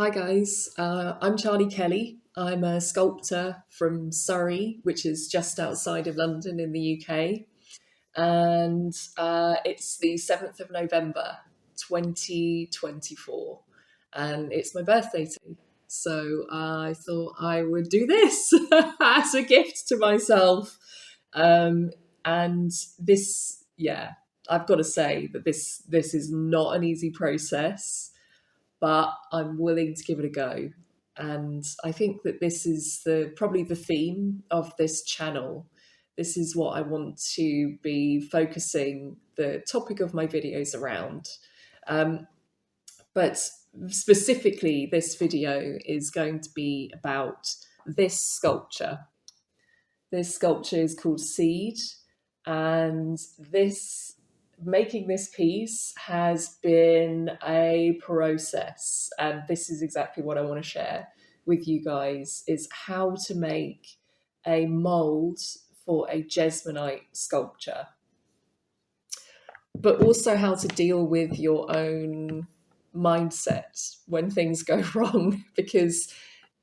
Hi guys, I'm Charlie Kelly. I'm a sculptor from Surrey, which is just outside of London in the UK. And it's the 7th of November 2024. And it's my birthday today. So I thought I would do this as a gift to myself. Um, and this, yeah, I've got to say that this is not an easy process, but I'm willing to give it a go. And I think that this is the probably the theme of this channel. This is what I want to be focusing the topic of my videos around. Um, but specifically, this video is going to be about this sculpture. This sculpture is called Seed, and this making this piece has been a process, and this is exactly what I want to share with you guys, is how to make a mold for a Jesmonite sculpture, but also how to deal with your own mindset when things go wrong. Because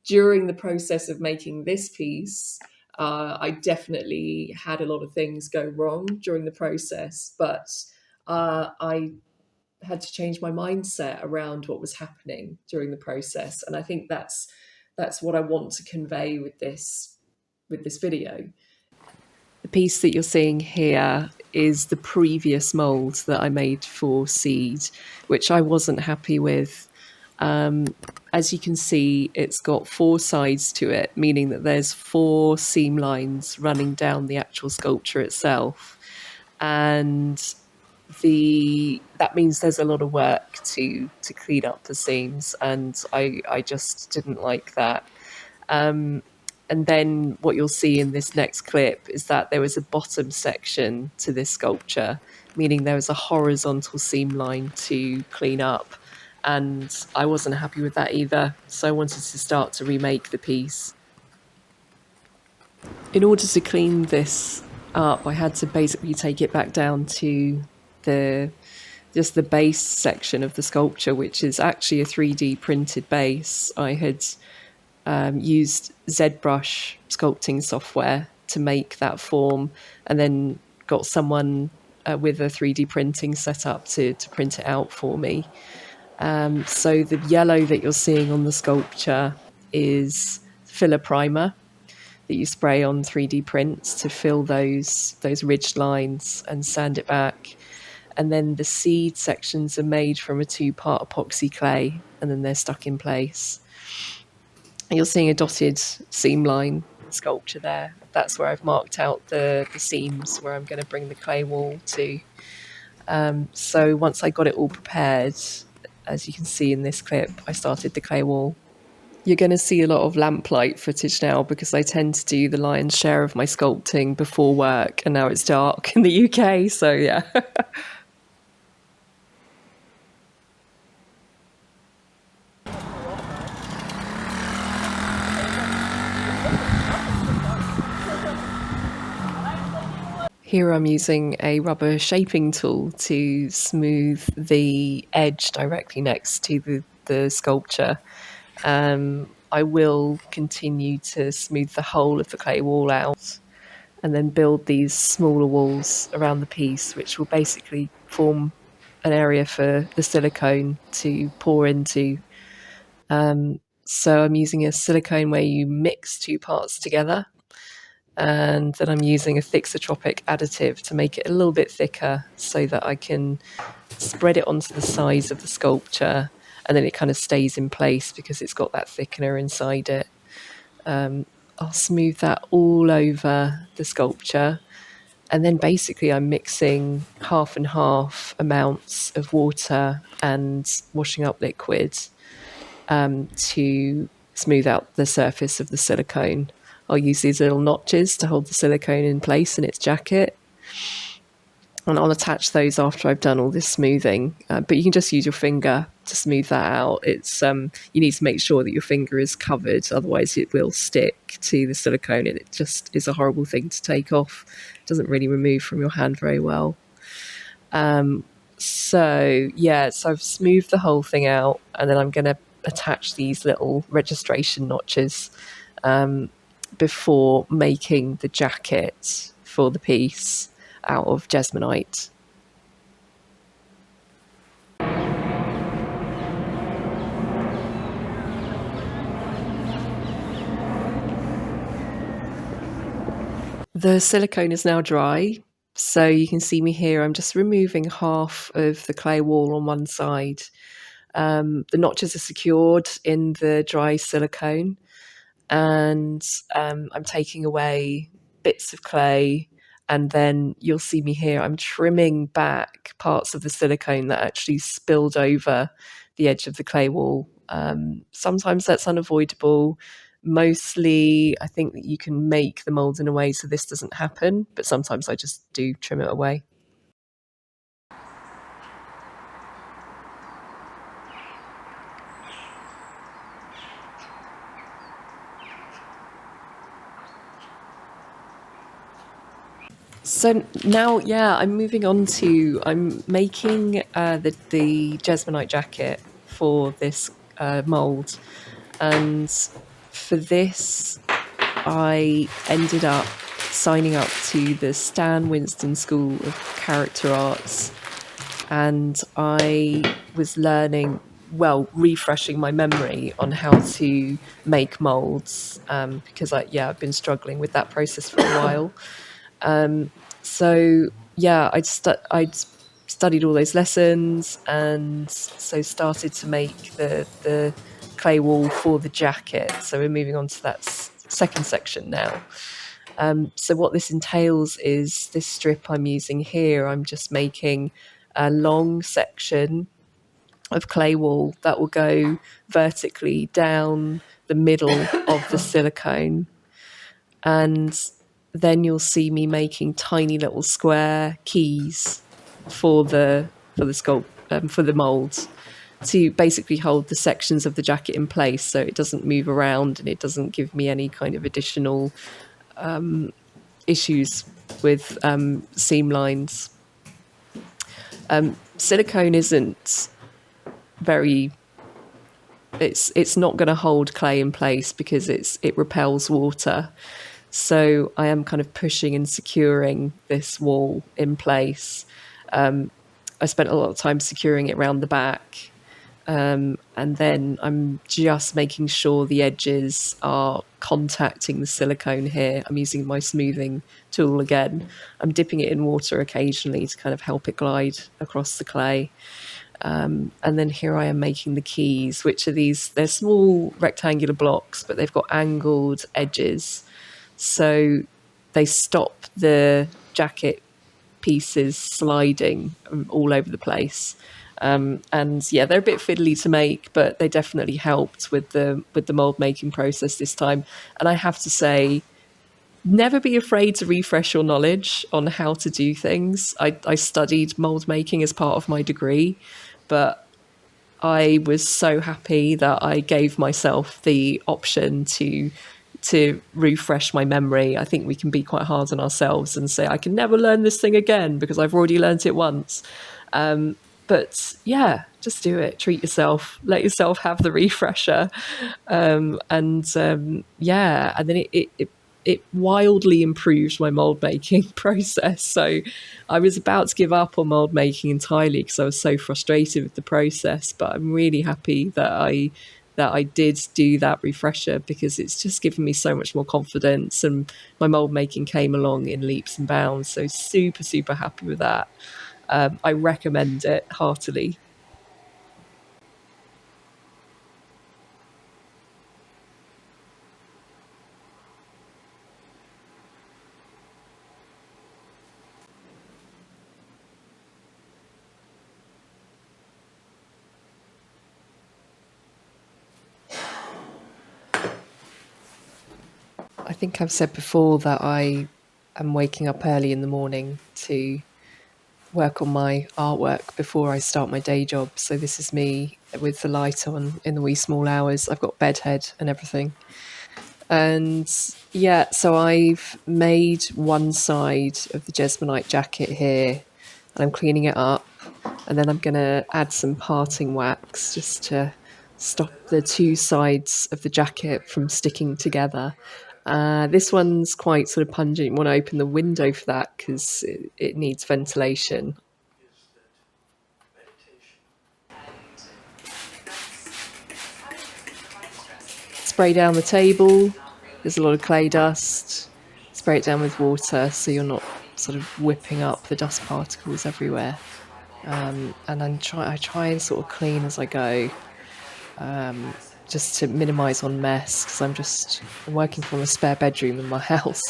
during the process of making this piece, I definitely had a lot of things go wrong during the process, but I had to change my mindset around what was happening during the process, and I think that's what I want to convey with this video. The piece that you're seeing here is the previous mould that I made for Seed, which I wasn't happy with. As you can see, it's got four sides to it, meaning that there's four seam lines running down the actual sculpture itself. And that means there's a lot of work to clean up the seams, and I just didn't like that. And then what you'll see in this next clip is that there was a bottom section to this sculpture, meaning there was a horizontal seam line to clean up. And I wasn't happy with that either. So I wanted to start to remake the piece. In order to clean this up, I had to basically take it back down to just the base section of the sculpture, which is actually a 3D printed base. I had used ZBrush sculpting software to make that form, and then got someone with a 3D printing setup to print it out for me. So the yellow that you're seeing on the sculpture is filler primer that you spray on 3D prints to fill those ridged lines and sand it back. And then the seed sections are made from a 2-part epoxy clay, and then they're stuck in place. You're seeing a dotted seam line sculpture there. That's where I've marked out the seams where I'm going to bring the clay wall to. So once I got it all prepared, as you can see in this clip, I started the clay wall. You're going to see a lot of lamplight footage now because I tend to do the lion's share of my sculpting before work, and now it's dark in the UK, so yeah. Here I'm using a rubber shaping tool to smooth the edge directly next to the sculpture. I will continue to smooth the whole of the clay wall out and then build these smaller walls around the piece, which will basically form an area for the silicone to pour into. So I'm using a silicone where you mix two parts together, and then I'm using a thixotropic additive to make it a little bit thicker so that I can spread it onto the sides of the sculpture, and then it kind of stays in place because it's got that thickener inside it. I'll smooth that all over the sculpture, and then basically I'm mixing half and half amounts of water and washing up liquid to smooth out the surface of the silicone. I'll use these little notches to hold the silicone in place in its jacket, and I'll attach those after I've done all this smoothing. But you can just use your finger to smooth that out. It's you need to make sure that your finger is covered, otherwise it will stick to the silicone, and it just is a horrible thing to take off. It doesn't really remove from your hand very well. So I've smoothed the whole thing out, and then I'm going to attach these little registration notches before making the jacket for the piece out of Jesmonite. The silicone is now dry, so you can see me here. I'm just removing half of the clay wall on one side. The notches are secured in the dry silicone, and I'm taking away bits of clay, and then you'll see me here. I'm trimming back parts of the silicone that actually spilled over the edge of the clay wall. Sometimes that's unavoidable. Mostly, I think that you can make the mold in a way so this doesn't happen, but sometimes I just do trim it away. So now, I'm moving on to, I'm making the Jesmonite jacket for this mould. And for this, I ended up signing up to the Stan Winston School of Character Arts. And I was learning, refreshing my memory on how to make moulds, because I've been struggling with that process for a while. I'd studied all those lessons, and so started to make the clay wall for the jacket. So we're moving on to that second section now. So what this entails is this strip I'm using here. I'm just making a long section of clay wall that will go vertically down the middle of the silicone, and then you'll see me making tiny little square keys for the mold, to basically hold the sections of the jacket in place so it doesn't move around and it doesn't give me any kind of additional issues with seam lines. Silicone isn't very, it's not going to hold clay in place because it repels water. So I am kind of pushing and securing this wall in place. I spent a lot of time securing it around the back. And then I'm just making sure the edges are contacting the silicone here. I'm using my smoothing tool again. I'm dipping it in water occasionally to kind of help it glide across the clay. And then here I am making the keys, which are they're small rectangular blocks, but they've got angled edges. So they stop the jacket pieces sliding all over the place. And they're a bit fiddly to make, but they definitely helped with the mold making process this time. And I have to say, never be afraid to refresh your knowledge on how to do things. I studied mold making as part of my degree, but I was so happy that I gave myself the option to refresh my memory. I think we can be quite hard on ourselves and say, I can never learn this thing again because I've already learnt it once. But just do it. Treat yourself. Let yourself have the refresher. And then it wildly improved my mold making process. So I was about to give up on mold making entirely because I was so frustrated with the process. But I'm really happy that I did do that refresher, because it's just given me so much more confidence, and my mold making came along in leaps and bounds. So super, super happy with that. I recommend it heartily. I think I've said before that I am waking up early in the morning to work on my artwork before I start my day job. So this is me with the light on in the wee small hours. I've got bedhead and everything. And so I've made one side of the Jesmonite jacket here, and I'm cleaning it up. And then I'm going to add some parting wax just to stop the two sides of the jacket from sticking together. This one's quite sort of pungent. You want to open the window for that because it needs ventilation. Spray down the table. There's a lot of clay dust. Spray it down with water so you're not sort of whipping up the dust particles everywhere. And then I try and sort of clean as I go, just to minimise on mess because I'm working from a spare bedroom in my house.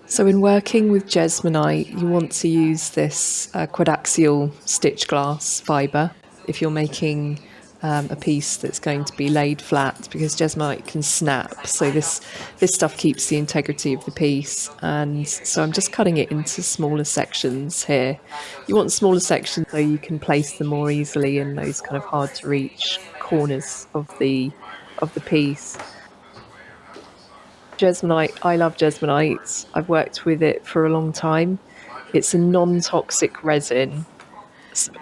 So in working with Jesmonite, you want to use this quadaxial stitch glass fibre if you're making a piece that's going to be laid flat, because Jesmonite can snap. So this stuff keeps the integrity of the piece. And so I'm just cutting it into smaller sections here. You want smaller sections so you can place them more easily in those kind of hard to reach corners of the piece. Jesmonite, I love Jesmonite. I've worked with it for a long time. It's a non-toxic resin.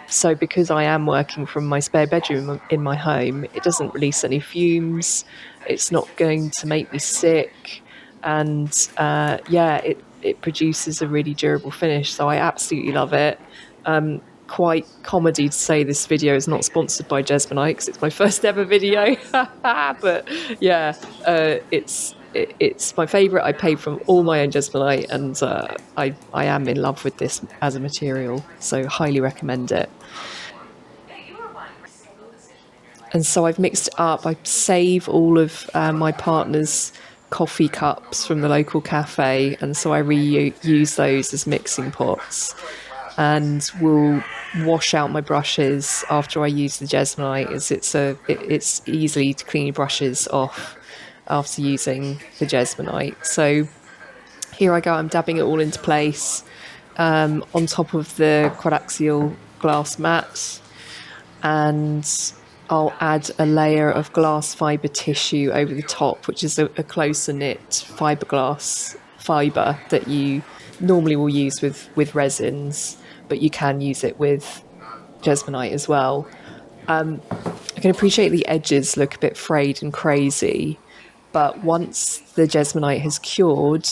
So because I am working from my spare bedroom in my home, it doesn't release any fumes. It's not going to make me sick. And it produces a really durable finish. So I absolutely love it. Quite comedy to say this video is not sponsored by Jesmonite because it's my first ever video. But yeah, it's my favourite. I paid from all my own Jesmonite, and I am in love with this as a material, so highly recommend it. And so I've mixed it up. I save all of my partner's coffee cups from the local cafe, and so I reuse those as mixing pots. And will wash out my brushes after I use the Jesmonite, as it's easily to clean your brushes off after using the Jesmonite. So here I go, I'm dabbing it all into place on top of the quadaxial glass mat, and I'll add a layer of glass fibre tissue over the top, which is a closer knit fiberglass fibre that you normally will use with resins, but you can use it with Jesmonite as well. I can appreciate the edges look a bit frayed and crazy, but once the Jesmonite has cured,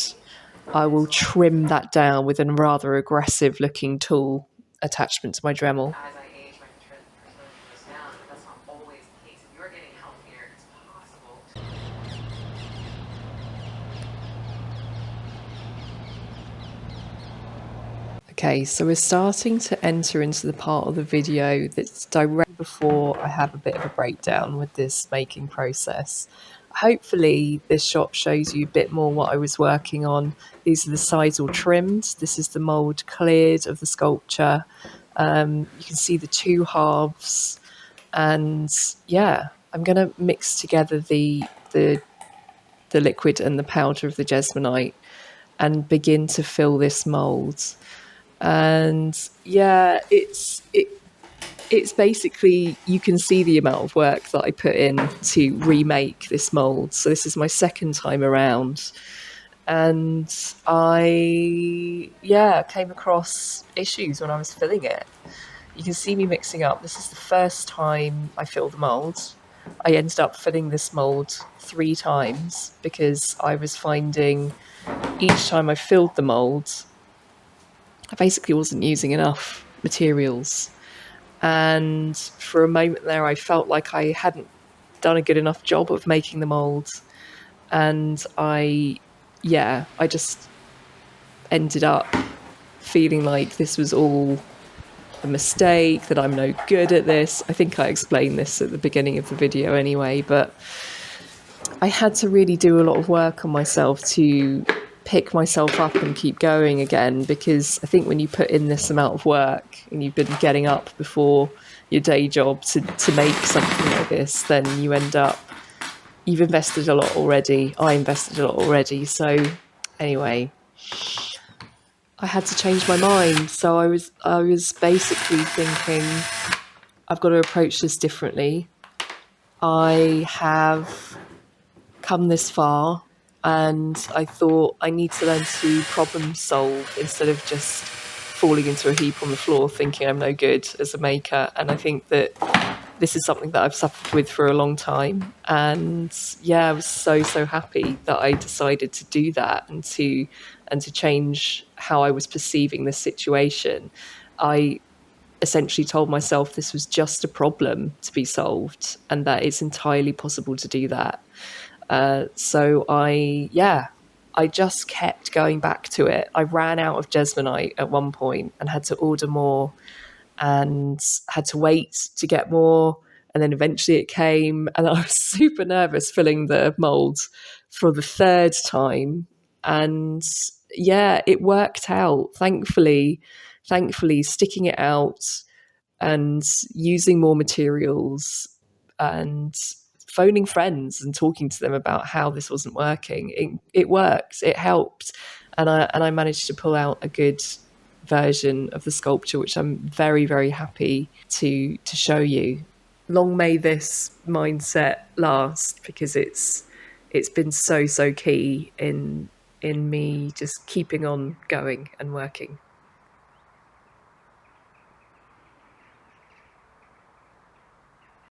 I will trim that down with a rather aggressive looking tool attachment to my Dremel. Okay, so we're starting to enter into the part of the video that's directly before I have a bit of a breakdown with this making process. Hopefully this shot shows you a bit more what I was working on. These are the sides all trimmed. This is the mould cleared of the sculpture. You can see the two halves, and yeah, I'm going to mix together the liquid and the powder of the Jesmonite and begin to fill this mould. And yeah, it's basically, you can see the amount of work that I put in to remake this mould. So this is my second time around, and I came across issues when I was filling it. You can see me mixing up. This is the first time I filled the mould. I ended up filling this mould 3 times because I was finding each time I filled the mould, I basically wasn't using enough materials. And for a moment there, I felt like I hadn't done a good enough job of making the mould. And I just ended up feeling like this was all a mistake, that I'm no good at this. I think I explained this at the beginning of the video anyway, but I had to really do a lot of work on myself to pick myself up and keep going again, because I think when you put in this amount of work and you've been getting up before your day job to make something like this, then you end up, you've invested a lot already. I invested a lot already. So anyway, I had to change my mind. So I was basically thinking, I've got to approach this differently. I have come this far. And I thought I need to learn to problem solve instead of just falling into a heap on the floor thinking I'm no good as a maker. And I think that this is something that I've suffered with for a long time. And yeah, I was so happy that I decided to do that and to change how I was perceiving this situation. I essentially told myself this was just a problem to be solved and that it's entirely possible to do that. So I just kept going back to it. I ran out of Jesmonite at one point and had to order more and had to wait to get more. And then eventually it came, and I was super nervous filling the mold for the third time. And yeah, it worked out. Thankfully, sticking it out and using more materials and phoning friends and talking to them about how this wasn't working. It worked. It helped, and I managed to pull out a good version of the sculpture, which I'm very happy to show you. Long may this mindset last, because it's been so key in me just keeping on going and working.